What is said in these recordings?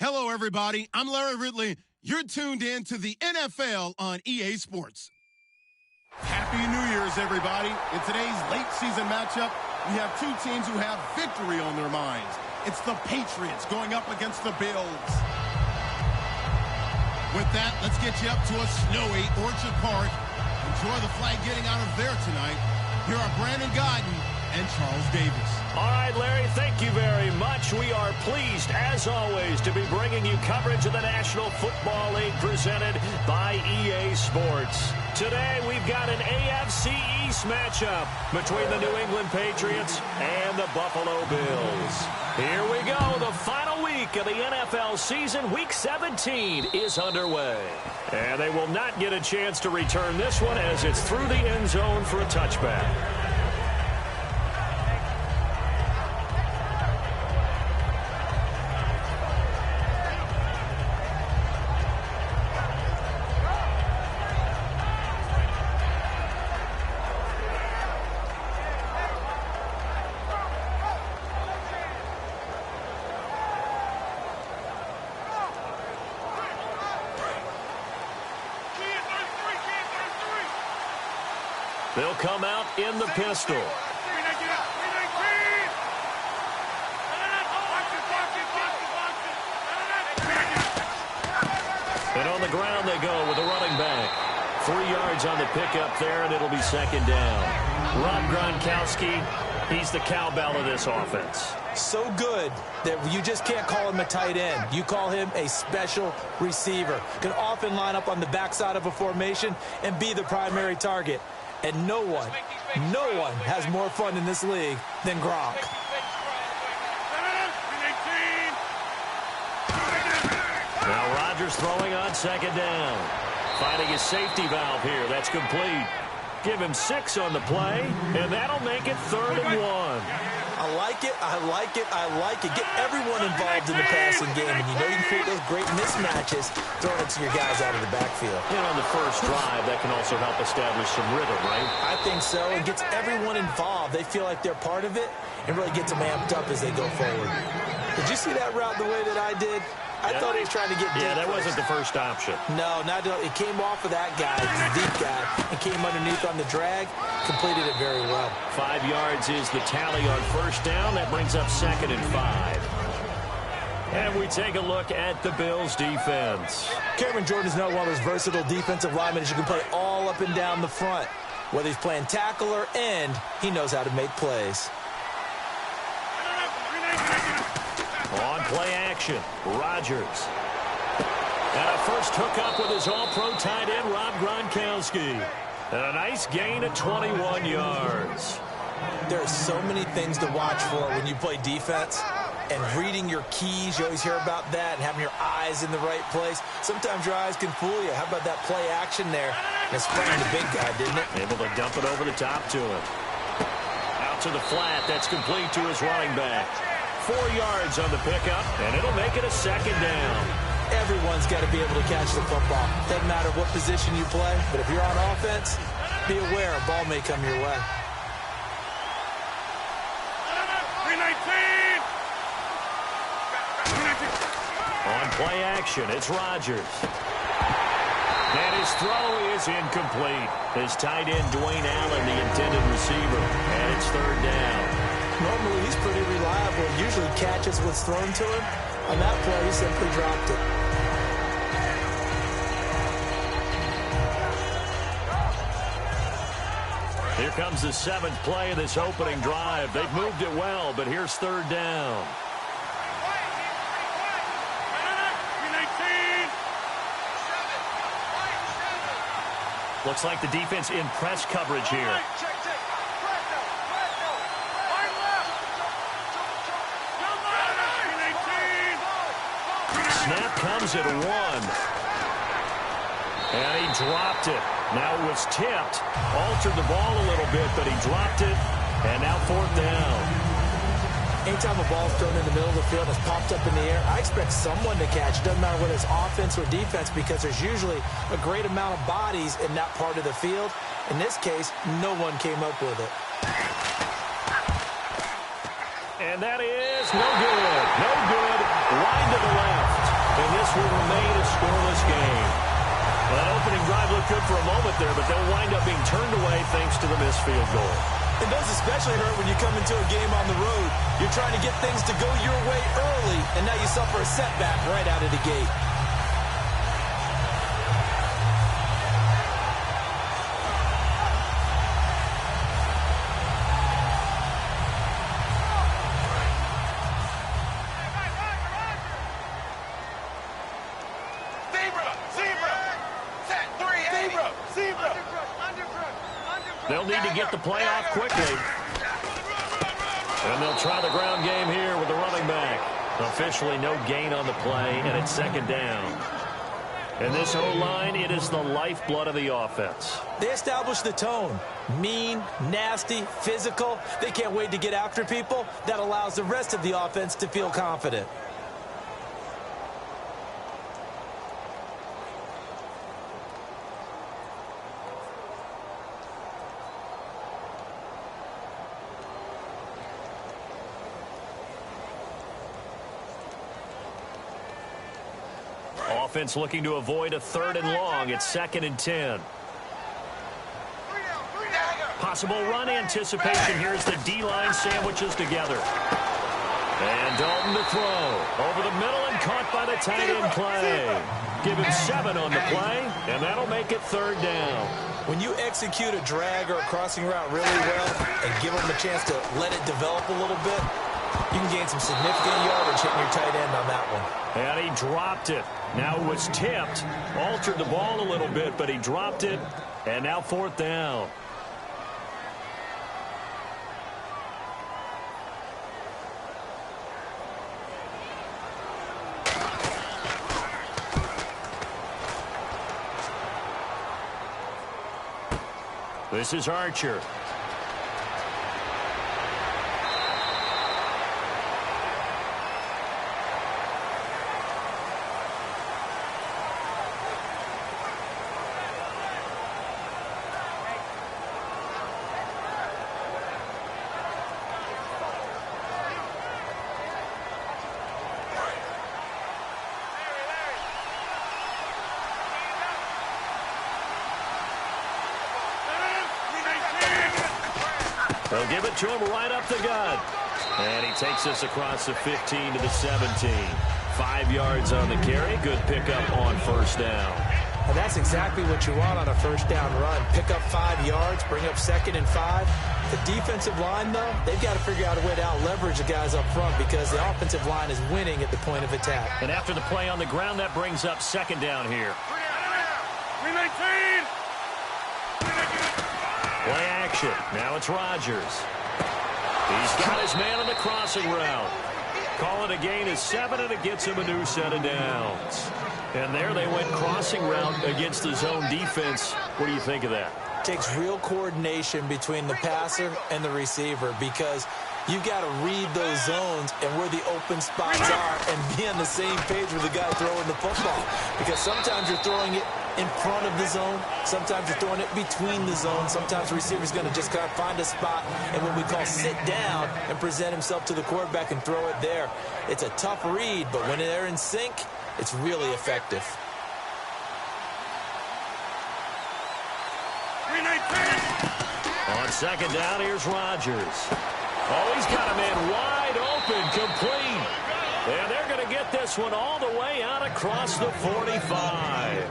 Hello, everybody. I'm Larry Ridley. You're tuned in to the NFL on EA Sports. Happy New Year's, everybody. In today's late season matchup, we have two teams who have victory on their minds. It's the Patriots going up against the Bills. With that, let's get you up to a snowy Orchard Park. Enjoy the flag getting out of there tonight. Here are Brandon Godden and Charles Davis. All right, Larry, thank you very much. We are pleased, as always, to be bringing you coverage of the National Football League presented by EA Sports. Today, we've got an AFC East matchup between the New England Patriots and the Buffalo Bills. Here we go. The final week of the NFL season, Week 17, is underway. And they will not get a chance to return this one as it's through the end zone for a touchback. They'll come out in the pistol. And on the ground they go with a running back. 3 yards on the pickup there, and it'll be second down. Rob Gronkowski, he's the cowbell of this offense. So good that you just can't call him a tight end. You call him a special receiver. Can often line up on the backside of a formation and be the primary target. And no one has more fun in this league than Gronk. Now Rodgers throwing on second down. Finding his safety valve here. That's complete. Give him 6 on the play, and that'll make it 3rd and 1. I like it, I like it, I like it. Get everyone involved in the passing game, and you know you can create those great mismatches throwing it to your guys out of the backfield. And on the first drive, that can also help establish some rhythm, right? I think so, and gets everyone involved. They feel like they're part of it and really gets them amped up as they go forward. Did you see that route the way that I did? I thought he was trying to get deep. Yeah, that wasn't the first option. No, not at all. It came off of that guy, the deep guy, and came underneath on the drag. Completed it very well. 5 yards is the tally on first down. That brings up 2nd and 5. And we take a look at the Bills' defense. Cameron Jordan is now one of those versatile defensive linemen who can play all up and down the front. Whether he's playing tackle or end, he knows how to make plays. On play action, Rodgers. And a first hookup with his all-pro tight end, Rob Gronkowski. And a nice gain of 21 yards. There are so many things to watch for when you play defense. And reading your keys, you always hear about that, and having your eyes in the right place. Sometimes your eyes can fool you. How about that play action there? And spraying the big guy, didn't it? Able to dump it over the top to him. Out to the flat. That's complete to his running back. 4 yards on the pickup, and it'll make it a 2nd down. Everyone's got to be able to catch the football. Doesn't matter what position you play, but if you're on offense, be aware a ball may come your way. On play action, it's Rodgers. And his throw is incomplete. His tight end, Dwayne Allen, the intended receiver, and it's 3rd down. Normally, he's pretty reliable. Usually catches what's thrown to him. On that play, he simply dropped it. Here comes the 7th play of this opening drive. They've moved it well, but here's 3rd down. Looks like the defense in press coverage here. Snap comes at 1. And he dropped it. Now it was tipped. Altered the ball a little bit, but he dropped it. And now 4th down. Anytime a ball's thrown in the middle of the field and it's popped up in the air, I expect someone to catch. It doesn't matter whether it's offense or defense because there's usually a great amount of bodies in that part of the field. In this case, no one came up with it. And that is no good. No good. Line to the left. will remain a scoreless game. Well, that opening drive looked good for a moment there, but they'll wind up being turned away thanks to the missed field goal. And those especially hurt when you come into a game on the road. You're trying to get things to go your way early, and now you suffer a setback right out of the gate. They'll need to get the play off quickly. And they'll try the ground game here with the running back. Officially no gain on the play, and it's second down. And this O-line, it is the lifeblood of the offense. They establish the tone. Mean, nasty, physical. They can't wait to get after people. That allows the rest of the offense to feel confident. Offense looking to avoid a 3rd and long. It's 2nd and 10. Possible run anticipation. Here's the D-line sandwiches together. And Dalton to throw. Over the middle and caught by the tight end play. Give him 7 on the play, and that'll make it 3rd down. When you execute a drag or a crossing route really well and give them a chance to let it develop a little bit, you can gain some significant yardage hitting your tight end on that one. And he dropped it. Now it was tipped. Altered the ball a little bit, but he dropped it. And now 4th down. This is Archer. They'll give it to him right up the gut. And he takes us across the 15 to the 17. 5 yards on the carry. Good pickup on 1st down. And that's exactly what you want on a 1st down run. Pick up 5 yards, bring up 2nd and 5. The defensive line, though, they've got to figure out a way to out-leverage the guys up front because the offensive line is winning at the point of attack. And after the play on the ground, that brings up 2nd down here. Play action. Now it's Rodgers. He's got his man on the crossing route. Call it a gain of 7, and it gets him a new set of downs. And there they went crossing route against the zone defense. What do you think of that? Takes real coordination between the passer and the receiver because you've got to read those zones and where the open spots are and be on the same page with the guy throwing the football. Because sometimes you're throwing it in front of the zone. Sometimes you're throwing it between the zones. Sometimes the receiver's going to just kind of find a spot and what we call sit down and present himself to the quarterback and throw it there. It's a tough read, but when they're in sync, it's really effective. On 2nd down, here's Rodgers. Oh, he's got a man wide open, complete. And they're going to get this one all the way out across the 45.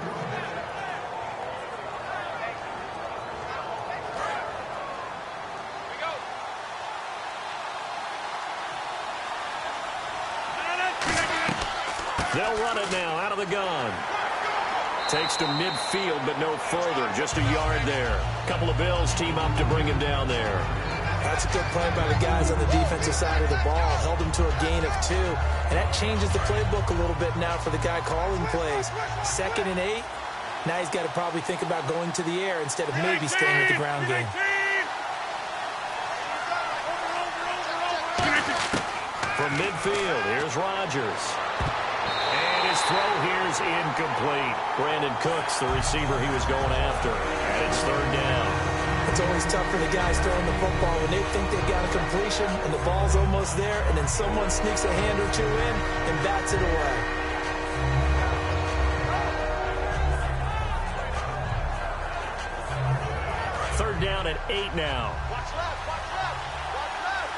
They'll run it now out of the gun. Takes to midfield, but no further. Just a yard there. A couple of Bills team up to bring him down there. That's a good play by the guys on the defensive side of the ball. Held him to a gain of 2. And that changes the playbook a little bit now for the guy calling plays. 2nd and 8. Now he's got to probably think about going to the air instead of maybe staying with the ground game. From midfield, here's Rodgers. And his throw here is incomplete. Brandon Cooks, the receiver he was going after. And it's 3rd down. It's always tough for the guys throwing the football when they think they got a completion and the ball's almost there, and then someone sneaks a hand or two in and bats it away. 8 now. Watch left, watch left, watch left.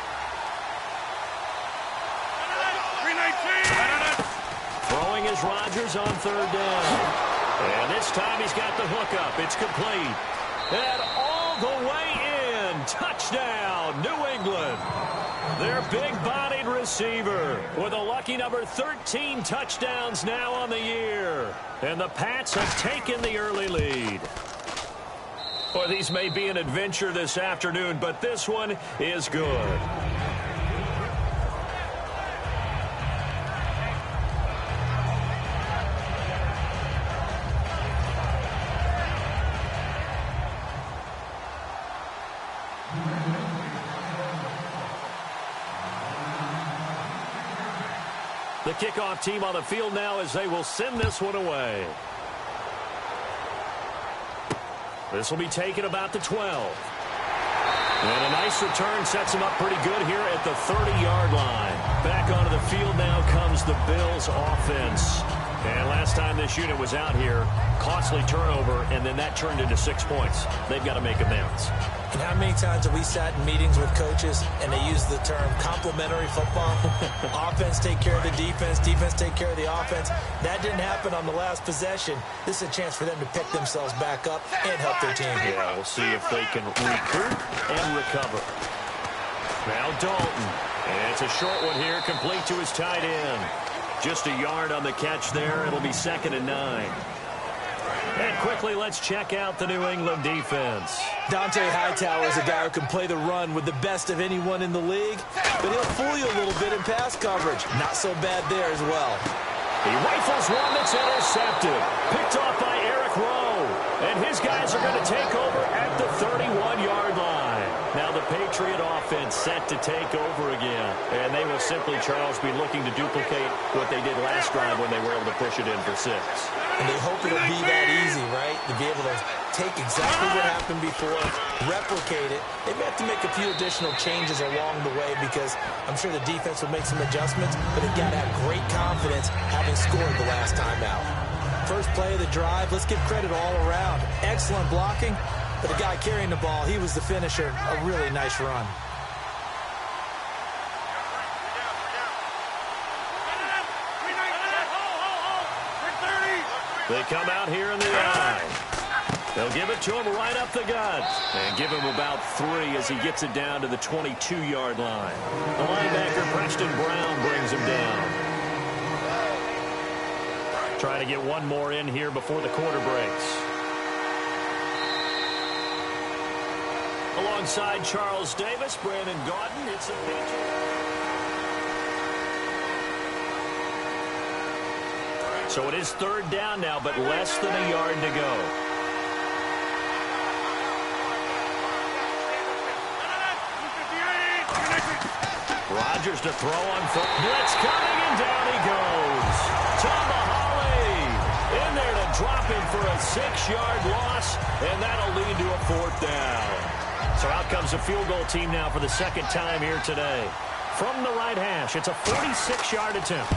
319. Throwing is Rodgers on 3rd down. And this time he's got the hookup. It's complete. And all the way in. Touchdown, New England. Their big-bodied receiver with a lucky number 13 touchdowns now on the year. And the Pats have taken the early lead. Well, these may be an adventure this afternoon, but this one is good. The kickoff team on the field now as they will send this one away. This will be taken about the 12. And a nice return sets him up pretty good here at the 30-yard line. Back onto the field now comes the Bills offense. And last time this unit was out here, costly turnover, and then that turned into 6 points. They've got to make amends. And how many times have we sat in meetings with coaches and they use the term complementary football? Offense take care of the defense, defense take care of the offense. That didn't happen on the last possession. This is a chance for them to pick themselves back up and help their team. Yeah, we'll see if they can recoup and recover. Now Dalton. And it's a short one here, complete to his tight end. Just a yard on the catch there. It'll be 2nd and 9. And quickly, let's check out the New England defense. Dante Hightower is a guy who can play the run with the best of anyone in the league, but he'll fool you a little bit in pass coverage. Not so bad there as well. He rifles one that's intercepted. Picked off by Eric Rowe. And his guys are going to take over at the 31-yard line. Now the Patriot offense set to take over again. And they will simply, Charles, be looking to duplicate what they did last drive when they were able to push it in for 6. And they hope it'll be that easy, right? To be able to take exactly what happened before, replicate it. They may have to make a few additional changes along the way because I'm sure the defense will make some adjustments, but they've got to have great confidence having scored the last time out. First play of the drive, let's give credit all around. Excellent blocking, but the guy carrying the ball, he was the finisher. A really nice run. They come out here in the eye. They'll give it to him right up the gut. And give him about 3 as he gets it down to the 22-yard line. The linebacker, Preston Brown, brings him down. Trying to get one more in here before the quarter breaks. Alongside Charles Davis, Brandon Gaudin, it's a Patriot. So it is 3rd down now, but less than a yard to go. Rodgers to throw on foot. Blitz coming, and down he goes. Tomahawk in there to drop him for a 6-yard loss, and that'll lead to a 4th down. So out comes the field goal team now for the 2nd time here today. From the right hash, it's a 46-yard attempt.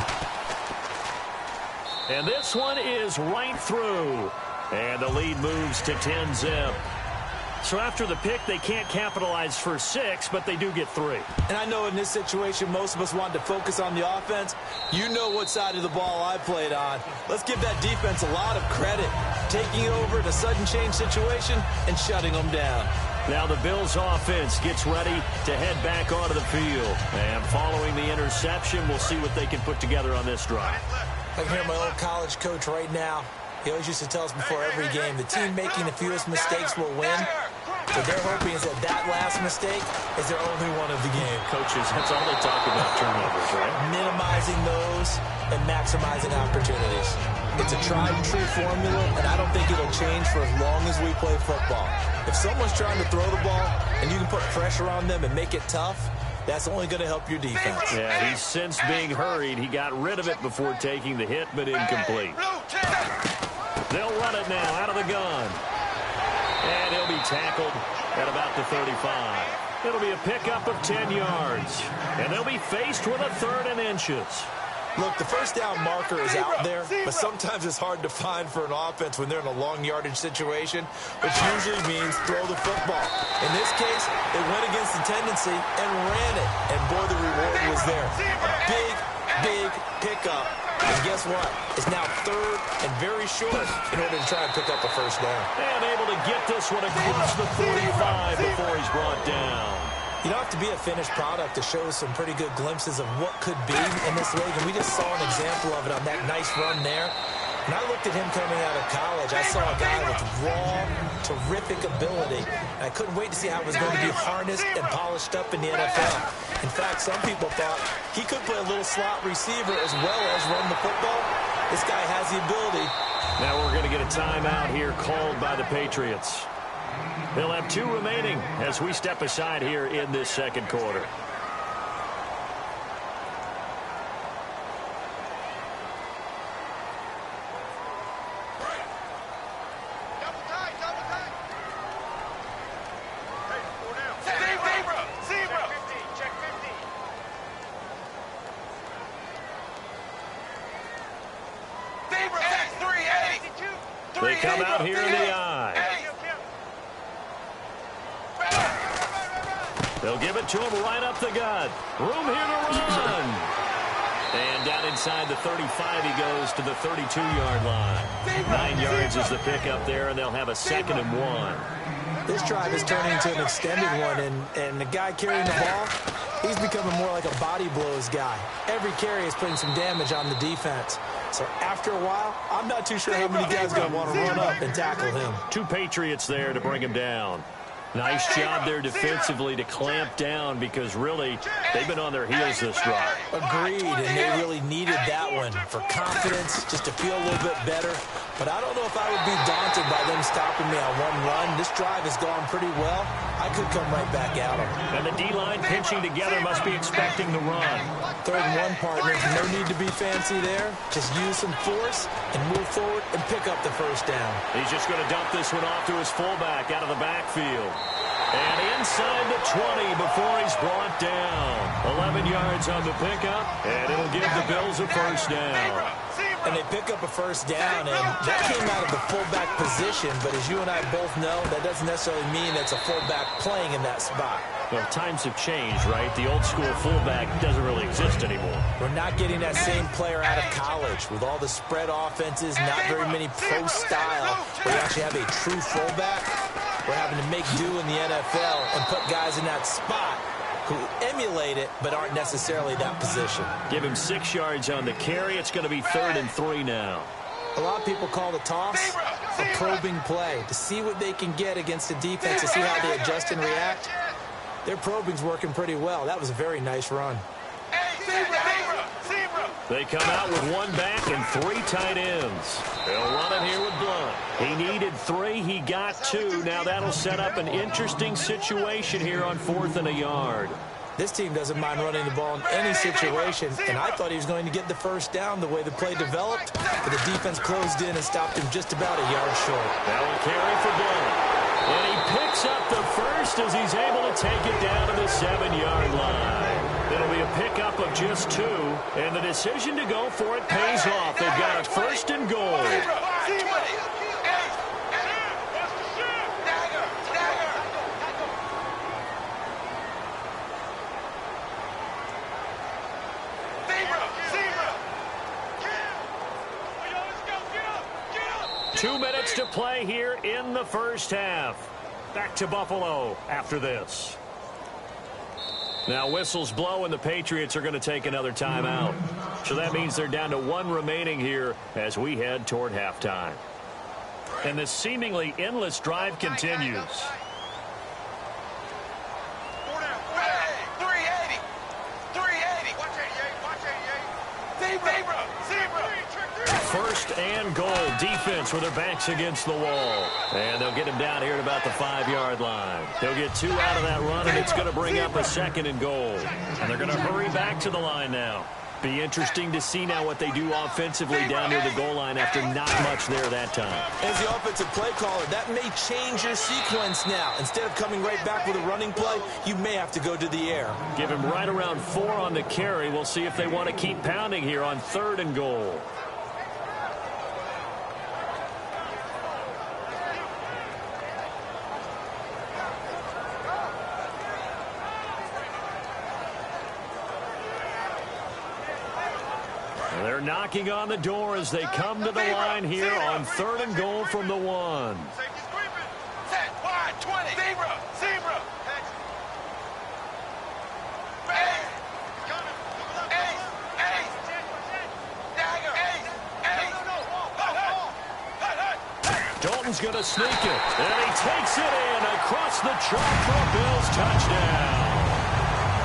And this one is right through. And the lead moves to 10-zip. So after the pick, they can't capitalize for 6, but they do get 3. And I know in this situation, most of us want to focus on the offense. You know what side of the ball I played on. Let's give that defense a lot of credit. Taking it over in a sudden change situation and shutting them down. Now the Bills offense gets ready to head back onto the field. And following the interception, we'll see what they can put together on this drive. I can hear my old college coach right now. He always used to tell us before every game, the team making the fewest mistakes will win. What they're hoping is that last mistake is their only one of the game. Coaches, that's all they talk about, turnovers, right? Minimizing those and maximizing opportunities. It's a tried-and-true formula, and I don't think it'll change for as long as we play football. If someone's trying to throw the ball and you can put pressure on them and make it tough, that's only going to help your defense. Yeah, he's since being hurried. He got rid of it before taking the hit, but incomplete. They'll run it now out of the gun. And he'll be tackled at about the 35. It'll be a pickup of 10 yards. And they'll be faced with a 3rd and inches. Look, the first down marker is out there, but sometimes it's hard to find for an offense when they're in a long yardage situation, which usually means throw the football. In this case, they went against the tendency and ran it, and boy, the reward was there. Big pickup. And guess what? It's now third and very short in order to try and pick up a first down. And able to get this one across the 45 before he's brought down. You don't have to be a finished product to show some pretty good glimpses of what could be in this league, and we just saw an example of it on that nice run there. When I looked at him coming out of college, I saw a guy with raw, terrific ability, and I couldn't wait to see how it was going to be harnessed and polished up in the NFL. In fact, some people thought he could play a little slot receiver as well as run the football. This guy has the ability. Now we're going to get a timeout here called by the Patriots. They'll have 2 remaining as we step aside here in this second quarter. They come out here in the eye. They'll give it to him right up the gut. Room here to run. And down inside the 35, he goes to the 32-yard line. 9 yards is the pickup there, and they'll have a 2nd and 1. This drive is turning into an extended one, and the guy carrying the ball, he's becoming more like a body blows guy. Every carry is putting some damage on the defense. So after a while, I'm not too sure how many guys are going to want to run up and tackle him. 2 Patriots there to bring him down. Nice job there defensively to clamp down because really they've been on their heels this drive. Agreed, and they really needed that one for confidence, just to feel a little bit better. But I don't know if I would be daunted by them stopping me on one run. This drive has gone pretty well. I could come right back at them. And the D-line pinching together must be expecting the run. 3rd and 1, partners. No need to be fancy there. Just use some force and move forward and pick up the first down. He's just going to dump this one off to his fullback out of the backfield. And inside the 20 before he's brought down. 11 yards on the pickup, and it'll give the Bills a first down. And they pick up a first down, and that came out of the fullback position. But as you and I both know, that doesn't necessarily mean it's a fullback playing in that spot. Well, times have changed, right? The old school fullback doesn't really exist anymore. We're not getting that same player out of college with all the spread offenses, not very many pro style, where you actually have a true fullback. We're having to make do in the NFL and put guys in that spot who emulate it but aren't necessarily that position. Give him 6 yards on the carry. It's going to be 3rd and 3 now. A lot of people call the toss a probing play to see what they can get against the defense, to see how they adjust and react. Their probing's working pretty well. That was a very nice run. They come out with 1 back and 3 tight ends. They'll run it here with Blunt. He needed 3. He got 2. Now that'll set up an interesting situation here on 4th and a yard. This team doesn't mind running the ball in any situation, and I thought he was going to get the first down the way the play developed, but the defense closed in and stopped him just about a yard short. That will carry for Blunt. And he picks up the first as he's able to take it down to the 7-yard line. It'll be a pickup of just 2, and the decision to go for it pays off. They've got a 1st and goal. Two minutes to play here in the first half. Back to Buffalo after this. Now whistles blow and the Patriots are going to take another timeout. So that means they're down to 1 remaining here as we head toward halftime. And this seemingly endless drive continues. First and goal. Defense with their backs against the wall. And they'll get him down here at about the 5-yard line. They'll get 2 out of that run, and it's going to bring up a 2nd and goal. And they're going to hurry back to the line now. Be interesting to see now what they do offensively down near the goal line after not much there that time. As the offensive play caller, that may change your sequence now. Instead of coming right back with a running play, you may have to go to the air. Give him right around 4 on the carry. We'll see if they want to keep pounding here on 3rd and goal. They're knocking on the door as they come to the line here on 3rd and goal from the 1. Set, wide, 20. Zebra, zebra. Ace. Ace, ace. Dagger, ace, ace. Dalton's going to sneak it, and he takes it in across the chalk for a Bills touchdown.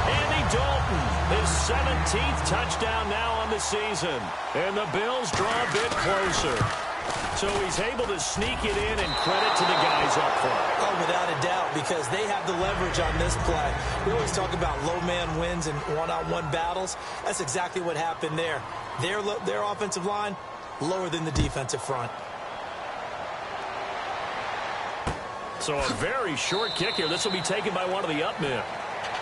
Andy Dalton, his 17th touchdown now on the season, and the Bills draw a bit closer. So he's able to sneak it in, and credit to the guys up front. Oh, without a doubt, because they have the leverage on this play. We always talk about low man wins and one-on-one battles. That's exactly what happened there. Their offensive line lower than the defensive front. So a very short kick here. This will be taken by one of the up men.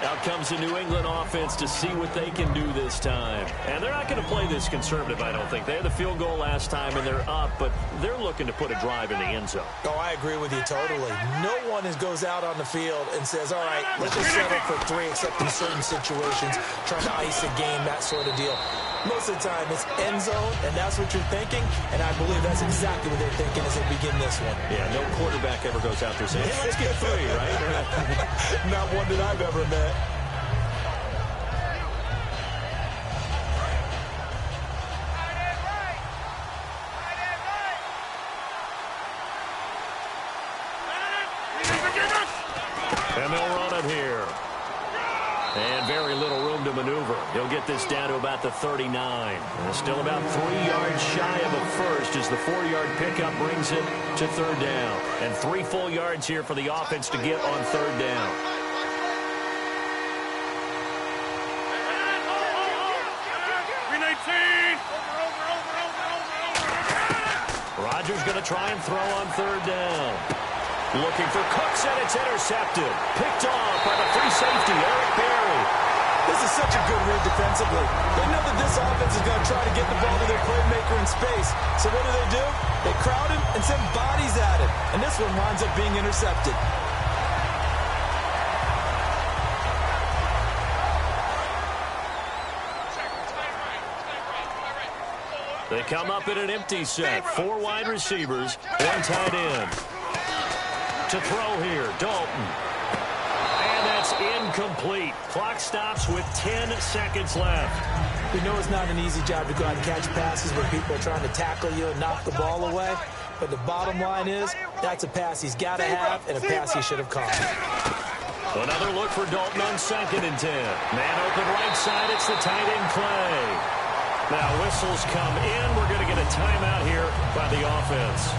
Out comes the New England offense to see what they can do this time. And they're not going to play this conservative, I don't think. They had the field goal last time, and they're up, but they're looking to put a drive in the end zone. Oh, I agree with you totally. No one goes out on the field and says, all right, let's just settle for 3, except in certain situations, trying to ice a game, that sort of deal. Most of the time, it's end zone, and that's what you're thinking, and I believe that's exactly what they're thinking as they begin this one. Yeah, no quarterback ever goes out there saying, hey, let's get 3, right? Not one that I've ever met. And they'll run it here. And very little room to maneuver. He'll get this down to about the 39. And still about 3 yards shy of a first as the 4-yard pickup brings it to 3rd down. And 3 full yards here for the offense to get on 3rd down. Rodgers going to try and throw on 3rd down. Looking for Cooks, and it's intercepted. Picked off by the free safety, Eric Berry. This is such a good read defensively. They know that this offense is going to try to get the ball to their playmaker in space. So what do? They crowd him and send bodies at him. And this one winds up being intercepted. They come up in an empty set. 4 wide receivers, 1 tight end. To throw here, Dalton. And that's incomplete. Clock stops with 10 seconds left. We know it's not an easy job to go out and catch passes where people are trying to tackle you and knock the ball away. But the bottom line is, that's a pass he's got to have and a pass he should have caught. Another look for Dalton on 2nd and 10. Man open right side, it's the tight end Clay. Now whistles come in. We're going to get a timeout here by the offense.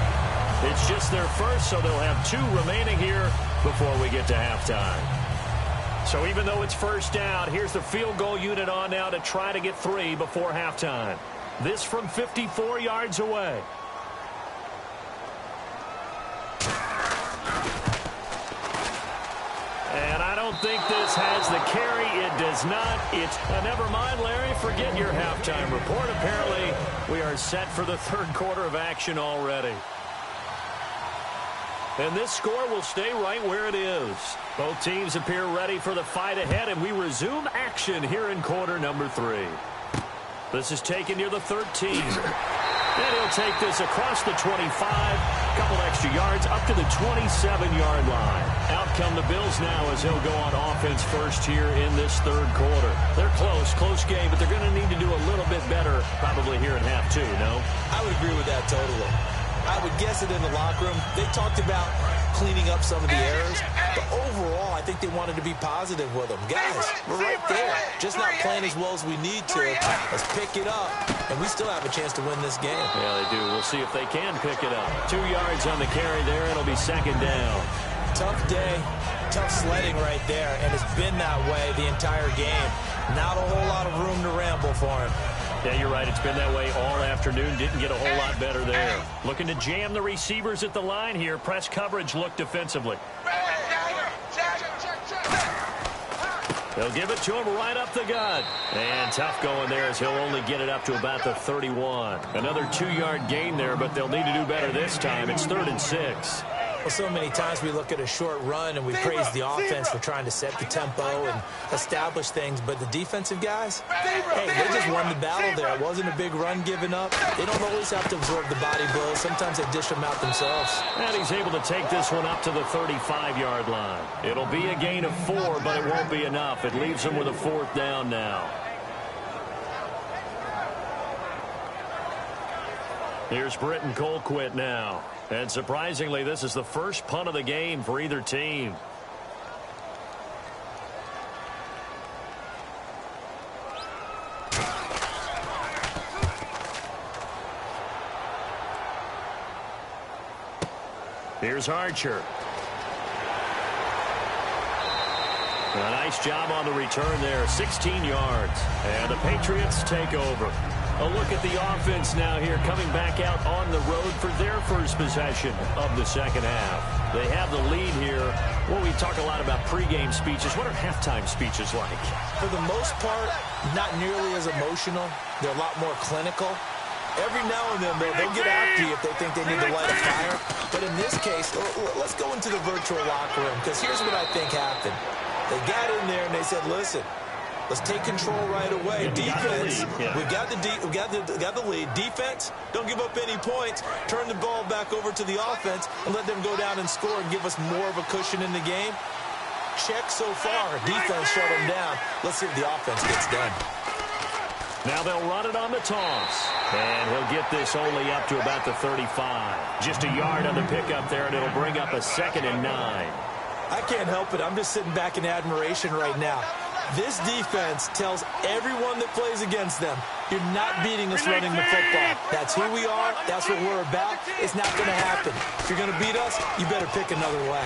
It's just their first, so they'll have 2 remaining here before we get to halftime. So even though it's 1st down, here's the field goal unit on now to try to get 3 before halftime. This from 54 yards away. And I don't think this has the carry. It does not. It's never mind, Larry. Forget your halftime report. Apparently, we are set for the 3rd quarter of action already. And this score will stay right where it is. Both teams appear ready for the fight ahead, and we resume action here in quarter number 3. This is taken near the 13. And he'll take this across the 25, a couple extra yards, up to the 27-yard line. Out come the Bills now as they'll go on offense first here in this 3rd quarter. They're close game, but they're going to need to do a little bit better probably here in half 2, no? I would agree with that totally. I would guess it in the locker room. They talked about cleaning up some of the errors, but overall, I think they wanted to be positive with them. Guys, we're right there. Just not playing as well as we need to. Let's pick it up, and we still have a chance to win this game. Yeah, they do. We'll see if they can pick it up. 2 yards on the carry there. It'll be 2nd down. Tough day. Tough sledding right there, and it's been that way the entire game. Not a whole lot of room to ramble for him. Yeah, you're right. It's been that way all afternoon. Didn't get a whole lot better there. Looking to jam the receivers at the line here. Press coverage look defensively. They'll give it to him right up the gut. And tough going there as he'll only get it up to about the 31. Another 2-yard gain there, but they'll need to do better this time. It's 3rd and 6. Well, so many times we look at a short run and we praise the offense for trying to set the tempo and establish things, but the defensive guys, hey, they just won the battle there. It wasn't a big run given up. They don't always have to absorb the body blows. Sometimes they dish them out themselves. And he's able to take this one up to the 35-yard line. It'll be a gain of 4, but it won't be enough. It leaves him with a 4th down now. Here's Britton Colquitt now. And surprisingly, this is the first punt of the game for either team. Here's Archer. A nice job on the return there, 16 yards. And the Patriots take over. A look at the offense now here, coming back out on the road for their first possession of the second half. They have the lead here. Well, we talk a lot about pregame speeches. What are halftime speeches like? For the most part, not nearly as emotional. They're a lot more clinical. Every now and then, they'll get after you if they think they need to light a fire. But in this case, let's go into the virtual locker room, because here's what I think happened. They got in there and they said, listen, let's take control right away. Defense, we got the lead. Defense, don't give up any points. Turn the ball back over to the offense and let them go down and score and give us more of a cushion in the game. Check so far. Defense shut them down. Let's see if the offense gets done. Now they'll run it on the toss. And he'll get this only up to about the 35. Just a yard on the pickup there, and it'll bring up a 2nd and 9. I can't help it. I'm just sitting back in admiration right now. This defense tells everyone that plays against them, you're not beating us running the football. That's who we are. That's what we're about. It's not going to happen. If you're going to beat us, you better pick another way.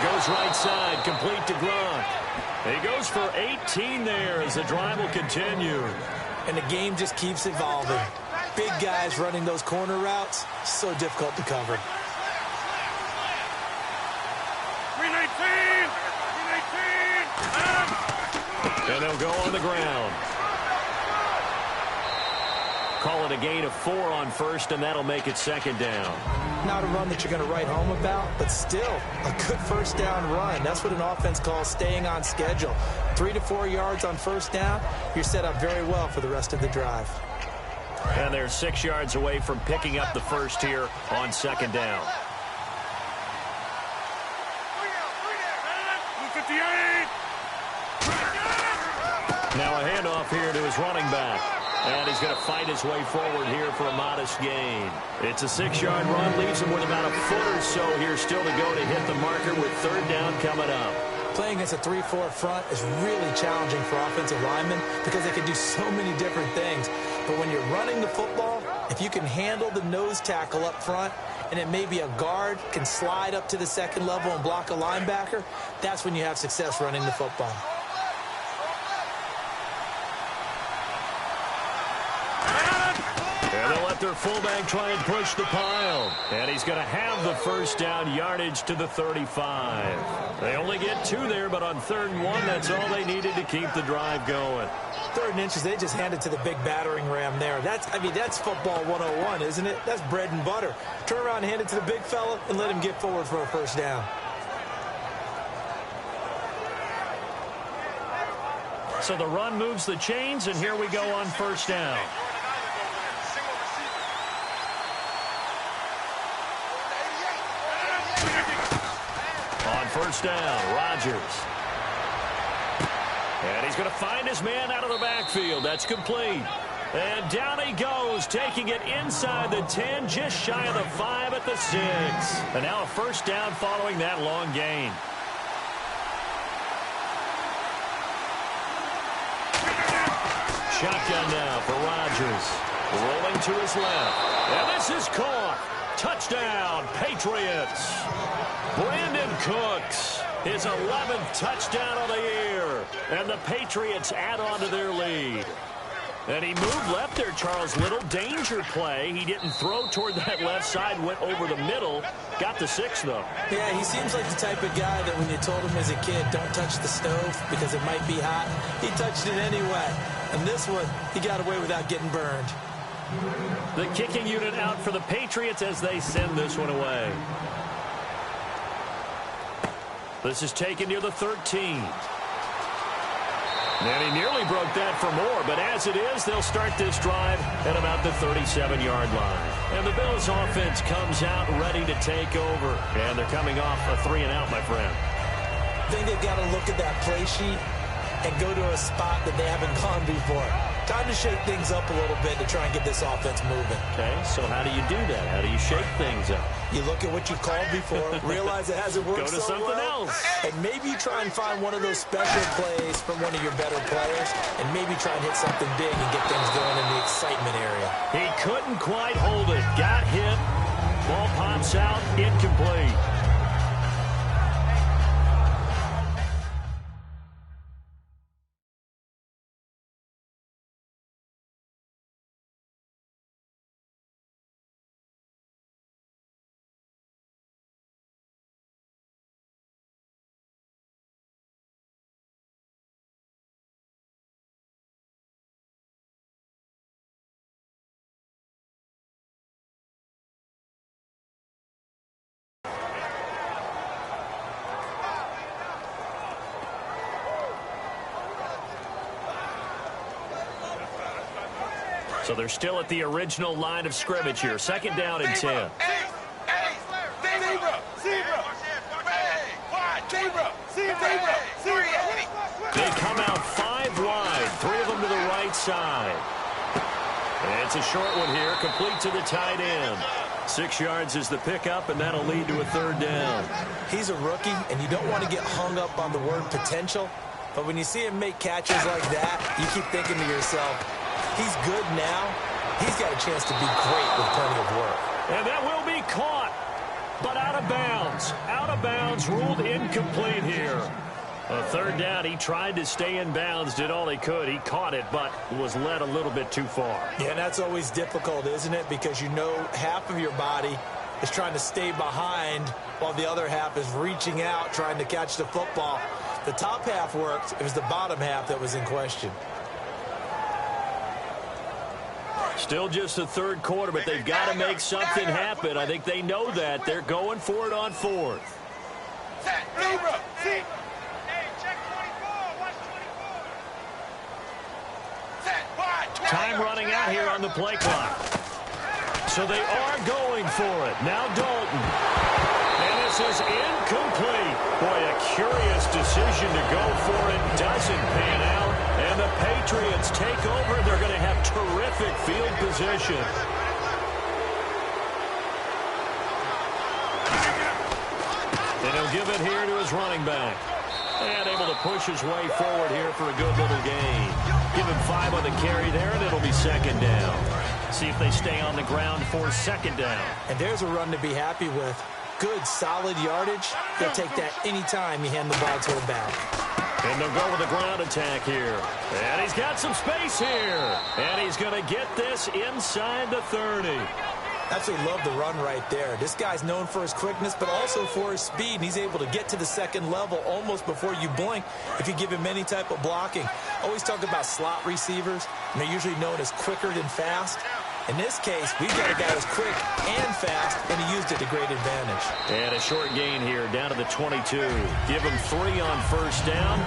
Goes right side, complete to Gronk. He goes for 18 there as the drive will continue. And the game just keeps evolving. Big guys running those corner routes, so difficult to cover. 319! And they'll go on the ground. Call it a gain of 4 on first, and that'll make it 2nd down. Not a run that you're going to write home about, but still a good first down run. That's what an offense calls staying on schedule. 3 to 4 yards on first down, you're set up very well for the rest of the drive. And they're 6 yards away from picking up the first here on 2nd down. 58! Now a handoff here to his running back. And he's going to fight his way forward here for a modest gain. It's a 6-yard run, leaves him with about a foot or so here still to go to hit the marker with 3rd down coming up. Playing against a 3-4 front is really challenging for offensive linemen because they can do so many different things. But when you're running the football, if you can handle the nose tackle up front, and it may be a guard can slide up to the 2nd level and block a linebacker, that's when you have success running the football. And they'll let their fullback try and push the pile. And he's going to have the first down yardage to the 35. They only get 2 there, but on 3rd and 1, that's all they needed to keep the drive going. 3rd and inches, they just handed to the big battering ram there. That's football 101, isn't it? That's bread and butter. Turn around and hand it to the big fella and let him get forward for a first down. So the run moves the chains, and here we go on first down. On first down, Rodgers. And he's going to find his man out of the backfield. That's complete. And down he goes, taking it inside the 10, just shy of the 5 at the 6. And now a first down following that long gain. Shotgun now for Rodgers. Rolling to his left. And this is caught. Touchdown, Patriots. Brandon Cooks, his 11th touchdown of the year. And the Patriots add on to their lead. And he moved left there, Charles. Little danger play. He didn't throw toward that left side, went over the middle. Got the 6, though. Yeah, he seems like the type of guy that when you told him as a kid, don't touch the stove because it might be hot, he touched it anyway. And this one, he got away without getting burned. The kicking unit out for the Patriots as they send this one away. This is taken near the 13. And he nearly broke that for more, but as it is, they'll start this drive at about the 37-yard line. And the Bills offense comes out ready to take over. And they're coming off a 3-and-out, my friend. I think they've got to look at that play sheet and go to a spot that they haven't gone before. Time to shake things up a little bit to try and get this offense moving. Okay, so how do you do that? How do you shake things up? You look at what you called before, realize it hasn't worked Go to something else. and maybe try and find one of those special plays from one of your better players, and maybe try and hit something big and get things going in the excitement area. He couldn't quite hold it. Got hit. Ball pops out. Incomplete. So they're still at the original line of scrimmage here. Second down and 10. Zebra! Zebra! They come out 5 wide. 3 of them to the right side. And it's a short one here, complete to the tight end. 6 yards is the pickup, and that'll lead to a 3rd down. He's a rookie, and you don't want to get hung up on the word potential. But when you see him make catches like that, you keep thinking to yourself, he's good now. He's got a chance to be great with plenty of work. And that will be caught, but out of bounds. Out of bounds, ruled incomplete here. A 3rd down, he tried to stay in bounds, did all he could. He caught it, but was led a little bit too far. Yeah, and that's always difficult, isn't it? Because you know half of your body is trying to stay behind while the other half is reaching out, trying to catch the football. The top half worked. It was the bottom half that was in question. Still just the 3rd quarter, but they've got to make something happen. I think they know that. They're going for it on 4th. Zebra! Time running out here on the play clock. So they are going for it. Now Dalton. And this is incomplete. Boy, a curious decision to go for it. Doesn't pan out. And the Patriots take over. They're going to have terrific field position. And he'll give it here to his running back. And able to push his way forward here for a good little gain. Give him 5 on the carry there, and it'll be 2nd down. See if they stay on the ground for 2nd down. And there's a run to be happy with. Good, solid yardage. They'll take that anytime you hand the ball to a back. And they'll go with a ground attack here. And he's got some space here. And he's going to get this inside the 30. Absolutely love the run right there. This guy's known for his quickness, but also for his speed. And he's able to get to the 2nd level almost before you blink if you give him any type of blocking. Always talk about slot receivers, and they're usually known as quicker than fast. In this case, we've got a guy who's quick and fast, and he used it to great advantage. And a short gain here down to the 22. Give him 3 on 1st down.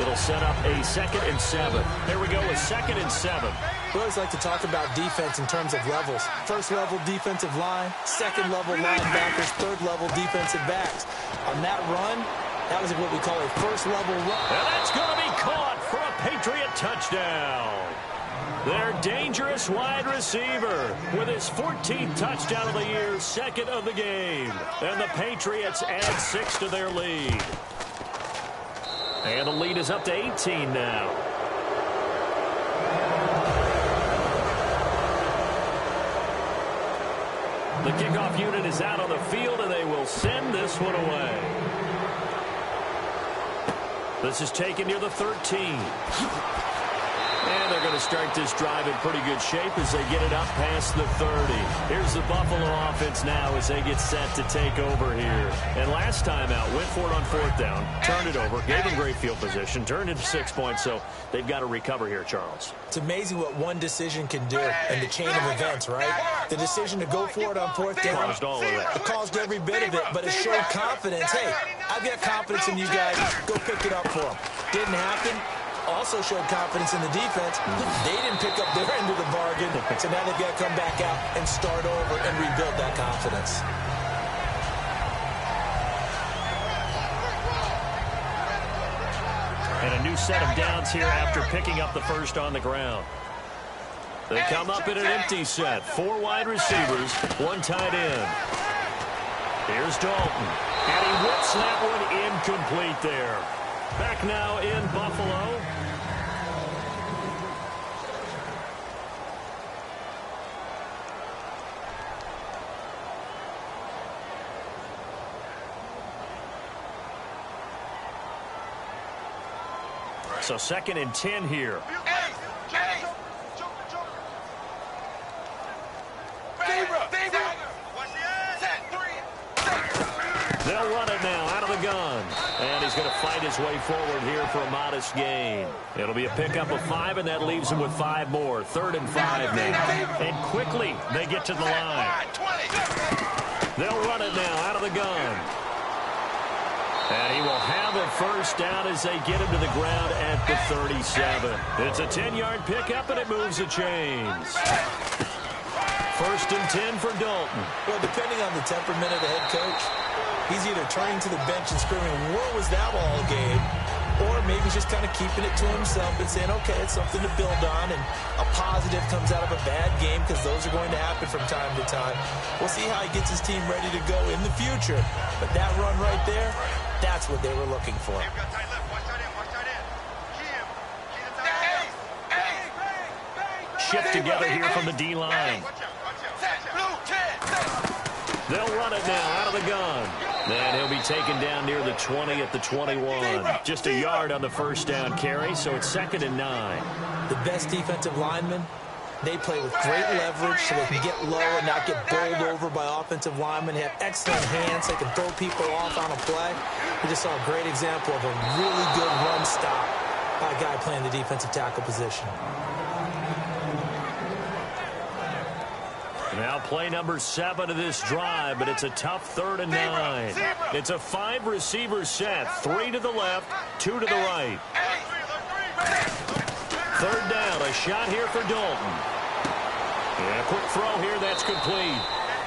It'll set up a 2nd and 7. There we go, a 2nd and 7. We always like to talk about defense in terms of levels. 1st level defensive line, 2nd level linebackers, 3rd level defensive backs. On that run, that was what we call a 1st level run. And that's going to be caught for a Patriot touchdown. Their dangerous wide receiver with his 14th touchdown of the year, 2nd of the game. And the Patriots add 6 to their lead. And the lead is up to 18 now. The kickoff unit is out on the field, and they will send this one away. This is taken near the 13. And they're going to start this drive in pretty good shape as they get it up past the 30. Here's the Buffalo offense now as they get set to take over here. And last time out, went for it on 4th down, turned it over, gave them great field position, turned into 6 points, so they've got to recover here, Charles. It's amazing what one decision can do in the chain of events, right? The decision to go for it on 4th down. Caused all of that. It caused every bit of it, but it showed confidence. Hey, I've got confidence in you guys. Go pick it up for them. Didn't happen. Also showed confidence in the defense. They didn't pick up their end of the bargain, so now they've got to come back out and start over and rebuild that confidence. And a new set of downs here after picking up the first on the ground. They come up in an empty set. 4 wide receivers, 1 tight end. Here's Dalton. And he whips that one incomplete there. Back now in Buffalo. So 2nd and 10 here. They'll run it now out of the gun. And he's going to fight his way forward here for a modest gain. It'll be a pickup of 5, and that leaves him with 5 more. 3rd and 5 now. And quickly they get to the line. They'll run it now out of the gun. And he will have a first down as they get him to the ground at the 37. It's a 10-yard pickup, and it moves the chains. 1st and 10 for Dalton. Well, depending on the temperament of the head coach, he's either turning to the bench and screaming, where was that all game? Or maybe he's just kind of keeping it to himself and saying, okay, it's something to build on, and a positive comes out of a bad game because those are going to happen from time to time. We'll see how he gets his team ready to go in the future. But that run right there, that's what they were looking for. Shift together here from the D-line. They'll run it now out of the gun. And he'll be taken down near the 20 at the 21. Just a yard on the first down carry, so it's 2nd and 9. The best defensive linemen, they play with great leverage so they can get low and not get bowled over by offensive linemen. They have excellent hands. They can throw people off on a play. We just saw a great example of a really good run stop by a guy playing the defensive tackle position. Now play number 7 of this drive, but it's a tough 3rd and 9. It's a 5-receiver set. 3 to the left, 2 to the right. 3rd down, a shot here for Dalton. And a quick throw here, that's complete.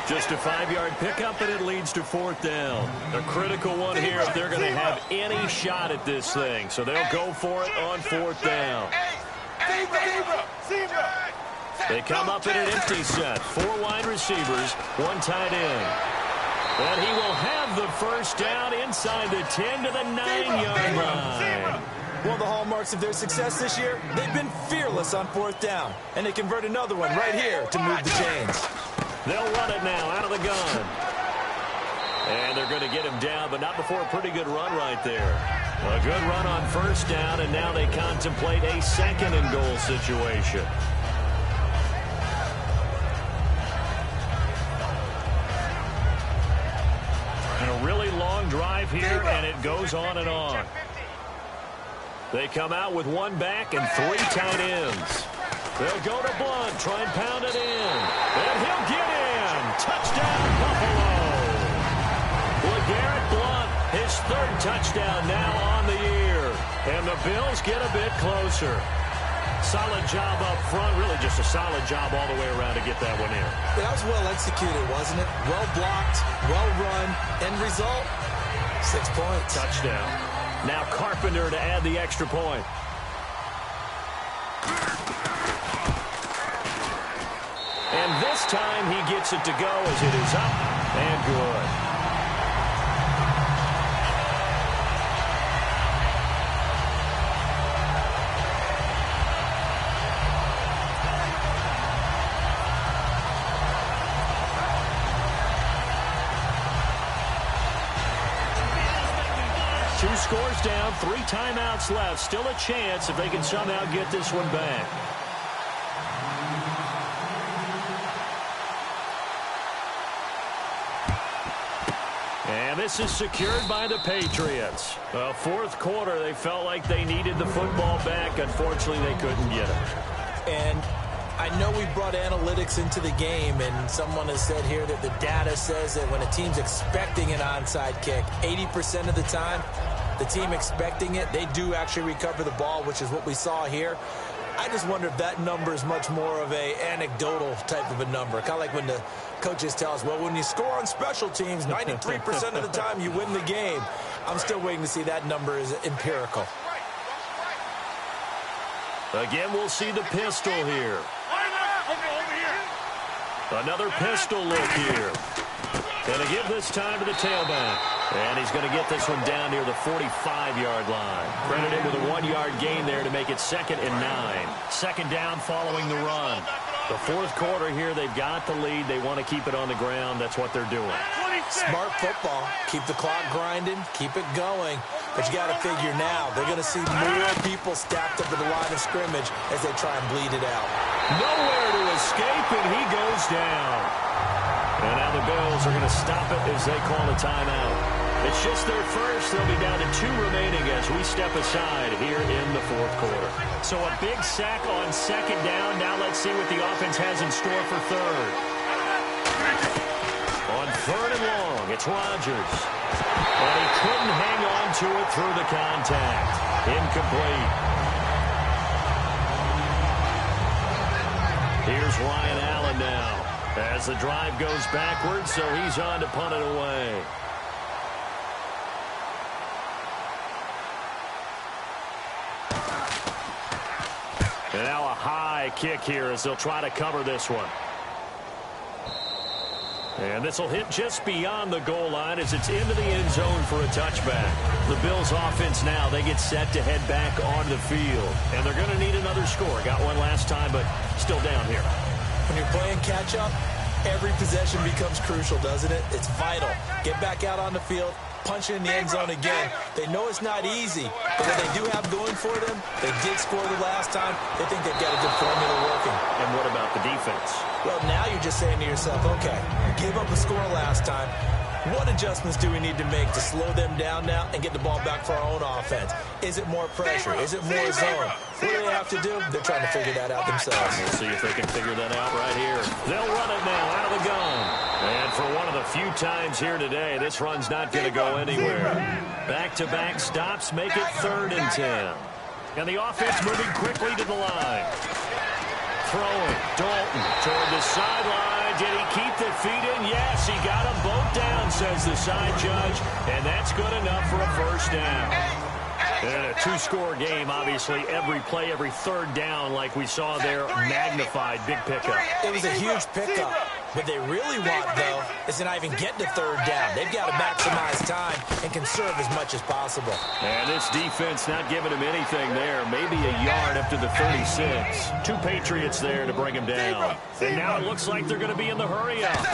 Just a 5-yard pickup, and it leads to 4th down. A critical one here if they're going to have any shot at this thing. So they'll go for it on 4th down. They come up in an empty set. 4 wide receivers, 1 tight end. And he will have the first down inside the 10 to the 9-yard line. One of the hallmarks of their success this year, they've been fearless on 4th down. And they convert another one right here to move the chains. They'll run it now out of the gun. And they're going to get him down, but not before a pretty good run right there. A good run on first down, and now they contemplate a 2nd and goal situation. And a really long drive here, and it goes on and on. They come out with 1 back and 3 tight ends. They'll go to Blunt, try and pound it in. And he'll get in. Touchdown, Buffalo. LeGarrette Blunt, his 3rd touchdown now on the year. And the Bills get a bit closer. Solid job up front, really just a solid job all the way around to get that one in. That was well executed, wasn't it? Well blocked, well run, end result, 6 points. Touchdown. Now Carpenter to add the extra point. And this time he gets it to go as it is up and good. 2 scores down, 3 timeouts left. Still a chance if they can somehow get this one back. And this is secured by the Patriots. Fourth quarter, they felt like they needed the football back. Unfortunately, they couldn't get it. And I know we brought analytics into the game, and someone has said here that the data says that when a team's expecting an onside kick, 80% of the time, the team expecting it, they do actually recover the ball, which is what we saw here. I just wonder if that number is much more of a anecdotal type of a number. Kind of like when the coaches tell us, well, when you score on special teams, 93% of the time you win the game. I'm still waiting to see that number is empirical. Again, we'll see the pistol here. Another pistol look here. Going to give this time to the tailback. And he's going to get this one down near the 45-yard line. Credited with a 1-yard gain there to make it 2nd and 9. Second down following the run. The fourth quarter here, they've got the lead. They want to keep it on the ground. That's what they're doing. Smart football. Keep the clock grinding. Keep it going. But you got to figure now, they're going to see more people stacked up at the line of scrimmage as they try and bleed it out. Nowhere to escape, and he goes down. And now the Bills are going to stop it as they call a timeout. It's just their first. They'll be down to 2 remaining as we step aside here in the fourth quarter. So a big sack on second down. Now let's see what the offense has in store for third. On third and long, it's Rodgers. And he couldn't hang on to it through the contact. Incomplete. Here's Ryan Allen now as the drive goes backwards, so he's on to punt it away. And now a high kick here as they'll try to cover this one. And this will hit just beyond the goal line as it's into the end zone for a touchback. The Bills offense now, they get set to head back on the field. And they're going to need another score. Got one last time, but still down here. When you're playing catch-up, every possession becomes crucial, doesn't it? It's vital. Get back out on the field, punch it in the end zone again. They know it's not easy, but what they do have going for them, they did score the last time. They think they've got a good formula working. And what about the defense? Well, now you're just saying to yourself, okay, give up a score last time. What adjustments do we need to make to slow them down now and get the ball back for our own offense? Is it more pressure? Is it more zone? What do they have to do? They're trying to figure that out themselves. We'll see if they can figure that out right here. They'll run it now out of the gun. And for one of the few times here today, this run's not going to go anywhere. Back-to-back stops make it 3rd and 10. And the offense moving quickly to the line. Throwing, Dalton toward the sideline. Did he keep the feet in? Yes, he got them both down, says the side judge. And that's good enough for a first down. And a 2-score game, obviously, every play, every third down, like we saw there, magnified, big pickup. It was a huge pickup. What they really want, though, is to not even get to 3rd down. They've got to maximize time and conserve as much as possible. And this defense not giving him anything there. Maybe a yard up to the 36. 2 Patriots there to bring him down. And now it looks like they're going to be in the hurry-up.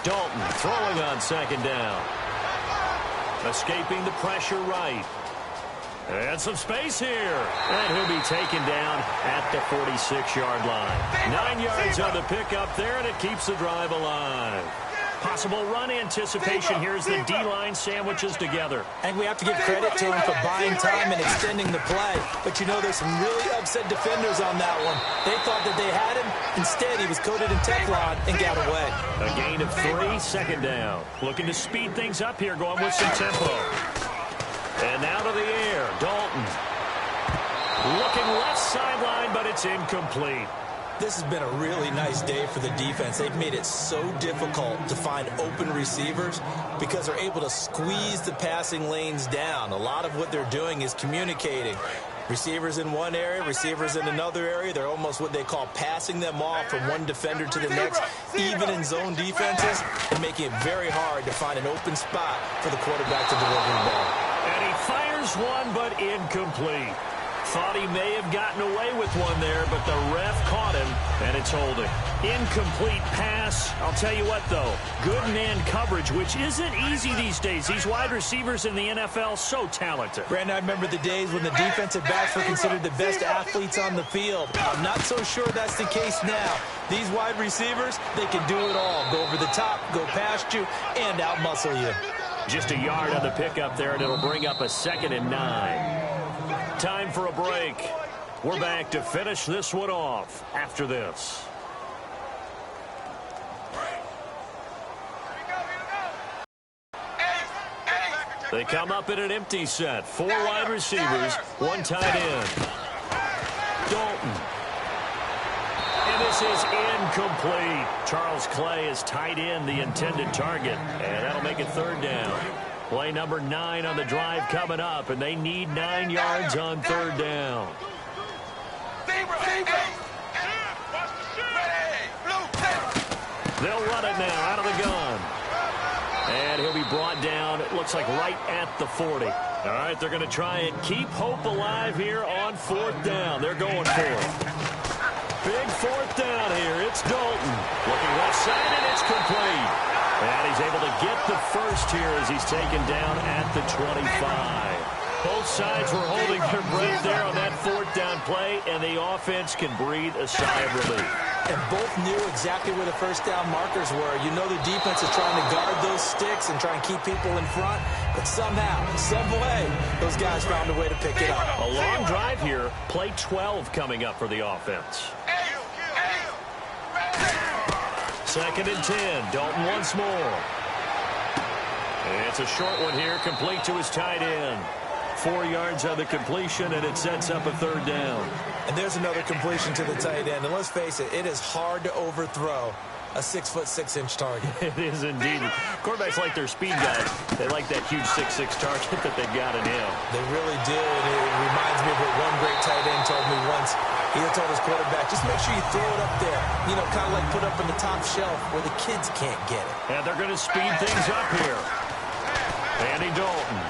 Dalton throwing on 2nd down. Escaping the pressure right. And some space here. And he'll be taken down at the 46-yard line. 9 yards on the pickup there, and it keeps the drive alive. Possible run anticipation here as the D-line sandwiches together. And we have to give credit to him for buying time and extending the play. But, you know, there's some really upset defenders on that one. They thought that they had him. Instead, he was coated in Teflon and got away. A gain of 3, 2nd down. Looking to speed things up here, going with some tempo. And now to the air, Dalton. Looking left sideline, but it's incomplete. This has been a really nice day for the defense. They've made it so difficult to find open receivers because they're able to squeeze the passing lanes down. A lot of what they're doing is communicating. Receivers in one area, receivers in another area. They're almost what they call passing them off from one defender to the next, even in zone defenses, and making it very hard to find an open spot for the quarterback to deliver the ball. And he fires one, but incomplete. Thought he may have gotten away with one there, but the ref caught him, and it's holding. Incomplete pass. I'll tell you what, though. Good man coverage, which isn't easy these days. These wide receivers in the NFL, so talented. Brandon, I remember the days when the defensive backs were considered the best athletes on the field. I'm not so sure that's the case now. These wide receivers, they can do it all. Go over the top, go past you, and outmuscle you. Just a yard on the pickup there, and it'll bring up a 2nd and 9. Time for a break. We're back to finish this one off after this. They come up in an empty set. 4 wide receivers, 1 tight end. Dalton. And this is incomplete. Charles Clay is tight end, the intended target. And that'll make it 3rd down. Play number 9 on the drive coming up, and they need 9 yards on 3rd down. They'll run it now out of the gun. And he'll be brought down, it looks like right at the 40. All right, they're going to try and keep hope alive here on 4th down. They're going for it. Big 4th down here. It's Dalton. Looking left side, and it's complete. And he's able to get the first here as he's taken down at the 25. Both sides were holding their breath there on that 4th down play, and the offense can breathe a sigh of relief. And both knew exactly where the first down markers were. You know the defense is trying to guard those sticks and try and keep people in front, but somehow, some way, those guys found a way to pick it up. A long drive here. Play 12 coming up for the offense. 2nd and 10. Dalton once more. And it's a short one here, complete to his tight end. 4 yards on the completion, and it sets up a 3rd down. And there's another completion to the tight end. And let's face it, it is hard to overthrow a 6'6" target. It is indeed. Quarterbacks like their speed guys. They like that huge 6'6" target that they've got in him. They really do, and it reminds me of what one great tight end told me once. He told his quarterback, just make sure you throw it up there. You know, kind of like put up in the top shelf where the kids can't get it. And they're going to speed things up here. Andy Dalton.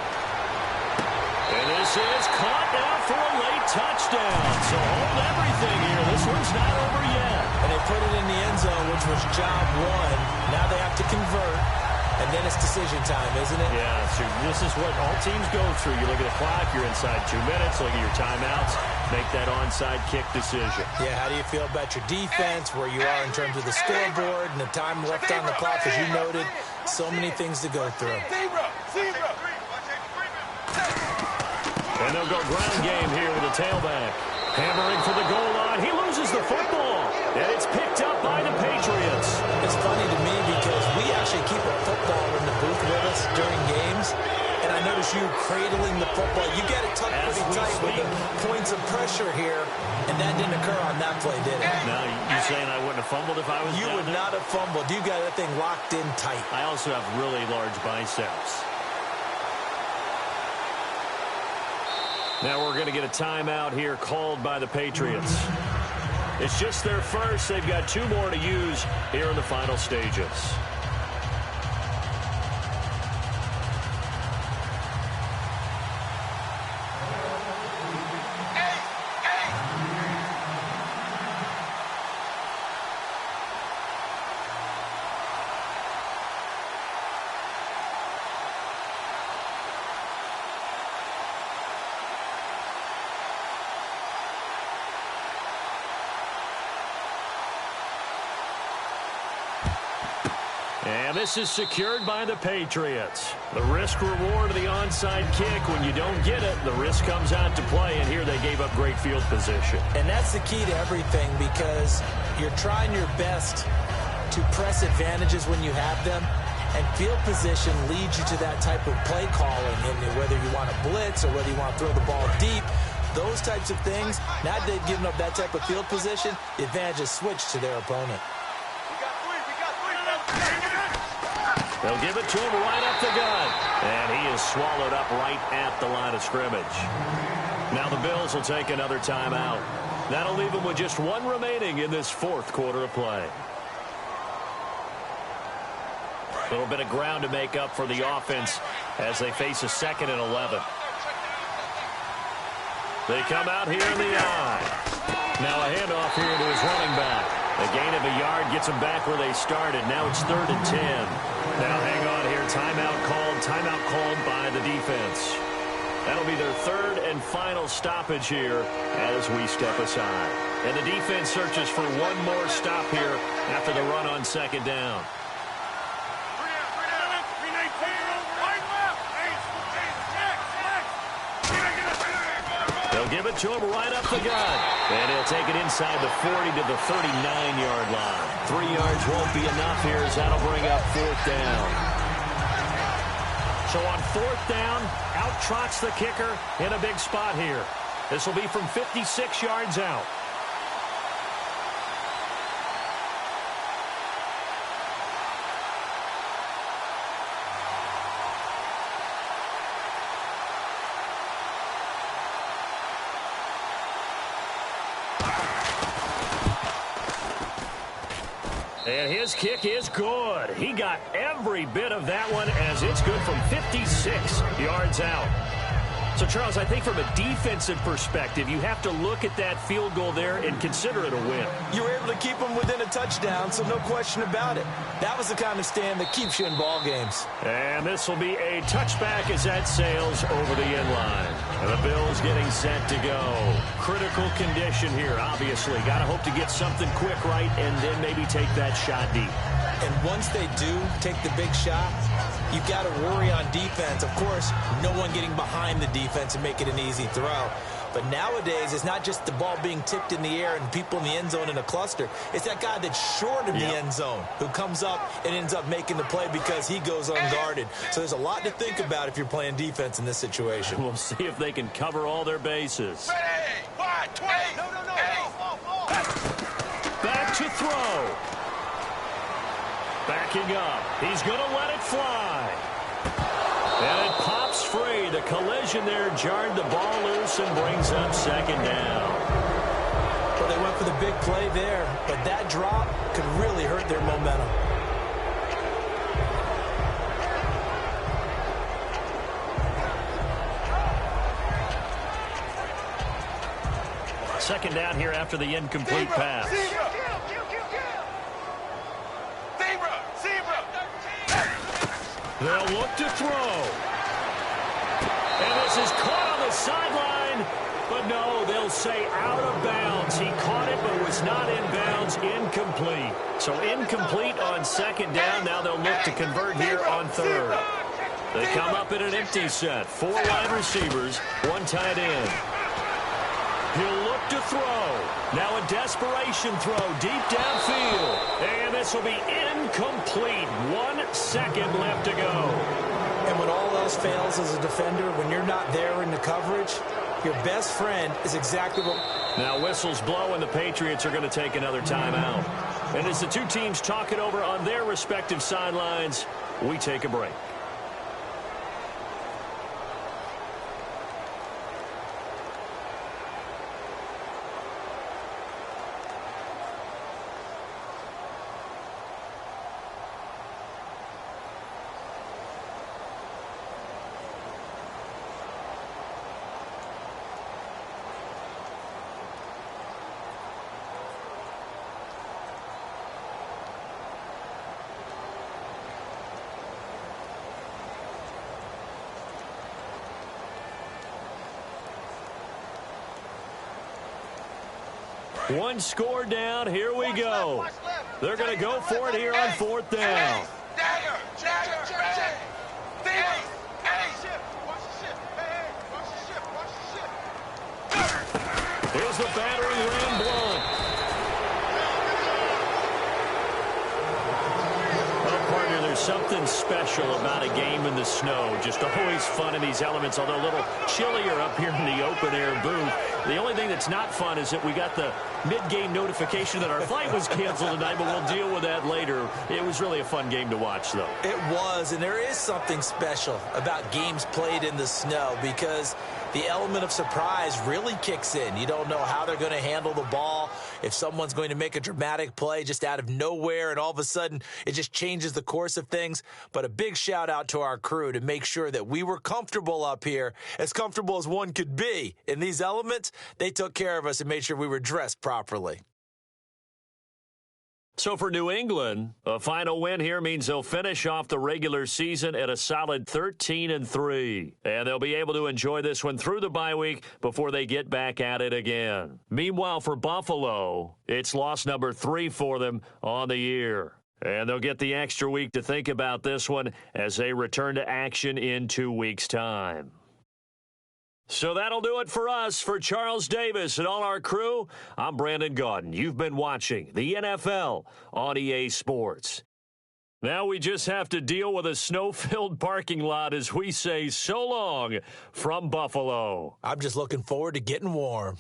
And this is caught now for a late touchdown. So hold everything here. This one's not over yet. And they put it in the end zone, which was job 1. Now they have to convert. And then it's decision time, isn't it? Yeah, so this is what all teams go through. You look at the clock, you're inside 2 minutes, look at your timeouts, make that onside kick decision. Yeah, how do you feel about your defense, where you are in terms of the scoreboard and the time left on the clock, as you noted? So many things to go through. And they'll go ground game here with a tailback. Hammering for the goal line. He loses the football. And it's picked up by the Patriots. It's funny to me because we actually keep a football in the booth with us during games. And I notice you cradling the football. You get it tucked pretty tight with the points of pressure here. And that didn't occur on that play, did it? No, you saying I wouldn't have fumbled if I was You would not have fumbled. You got that thing locked in tight. I also have really large biceps. Now we're going to get a timeout here called by the Patriots. It's just their first. They've got 2 more to use here in the final stages. And this is secured by the Patriots. The risk-reward of the onside kick. When you don't get it, the risk comes out to play, and here they gave up great field position. And that's the key to everything, because you're trying your best to press advantages when you have them, and field position leads you to that type of play calling, and whether you want to blitz or whether you want to throw the ball deep, those types of things. Now that they've given up that type of field position, the advantage is switched to their opponent. They'll give it to him right up the gut. And he is swallowed up right at the line of scrimmage. Now the Bills will take another timeout. That'll leave them with just 1 remaining in this 4th quarter of play. A little bit of ground to make up for the offense as they face a 2nd and 11. They come out here in the I. Now a handoff here to his running back. A gain of a yard gets them back where they started. Now it's 3rd and 10. Now hang on here. Timeout called by the defense. That'll be their 3rd and final stoppage here as we step aside. And the defense searches for one more stop here after the run on 2nd down. They'll give it to him right up the gut. And he'll take it inside the 40 to the 39-yard line. 3 yards won't be enough here as that'll bring up 4th down. So on 4th down, out trots the kicker in a big spot here. This will be from 56 yards out. And his kick is good. He got every bit of that one as it's good from 56 yards out. So, Charles, I think from a defensive perspective, you have to look at that field goal there and consider it a win. You were able to keep them within a touchdown, so no question about it. That was the kind of stand that keeps you in ball games. And this will be a touchback as that sails over the end line. And the Bills getting set to go. Critical condition here, obviously. Got to hope to get something quick right and then maybe take that shot deep. And once they do take the big shot, you've got to worry on defense. Of course, no one getting behind the defense and make it an easy throw. But nowadays, it's not just the ball being tipped in the air and people in the end zone in a cluster. It's that guy that's short of the end zone who comes up and ends up making the play because he goes unguarded. So there's a lot to think about if you're playing defense in this situation. We'll see if they can cover all their bases. Back to throw. Backing up. He's going to let it fly. And it pops free. The collision there jarred the ball loose and brings up 2nd down. Well, they went for the big play there, but that drop could really hurt their momentum. Second down here after the incomplete pass. They'll look to throw. And this is caught on the sideline. But no, they'll say out of bounds. He caught it but was not in bounds. Incomplete. So incomplete on 2nd down. Now they'll look to convert here on 3rd. They come up in an empty set. 4 wide receivers, 1 tight end. He'll look to throw. Now a desperation throw deep downfield. And this will be incomplete. 1 second left to go. And when all else fails as a defender, when you're not there in the coverage, your best friend is exactly what... Now whistles blow and the Patriots are going to take another timeout. And as the two teams talk it over on their respective sidelines, we take a break. One score down. Here we go. They're going to go for it here on 4th down. Here's the battering ram blown. Well, partner, there's something special about a game in the snow. Just always fun in these elements, although a little chillier up here in the open-air booth. The only thing that's not fun is that we got the mid-game notification that our flight was canceled tonight, but we'll deal with that later. It was really a fun game to watch, though. It was, and there is something special about games played in the snow because the element of surprise really kicks in. You don't know how they're going to handle the ball. if someone's going to make a dramatic play just out of nowhere and all of a sudden it just changes the course of things. But a big shout out to our crew to make sure that we were comfortable up here, as comfortable as one could be. In these elements, they took care of us and made sure we were dressed properly. So for New England, a final win here means they'll finish off the regular season at a solid 13-3. And they'll be able to enjoy this one through the bye week before they get back at it again. Meanwhile, for Buffalo, it's loss number 3 for them on the year. And they'll get the extra week to think about this one as they return to action in 2 weeks' time. So that'll do it for us. For Charles Davis and all our crew, I'm Brandon Gaudin. You've been watching the NFL on EA Sports. Now we just have to deal with a snow-filled parking lot as we say so long from Buffalo. I'm just looking forward to getting warm.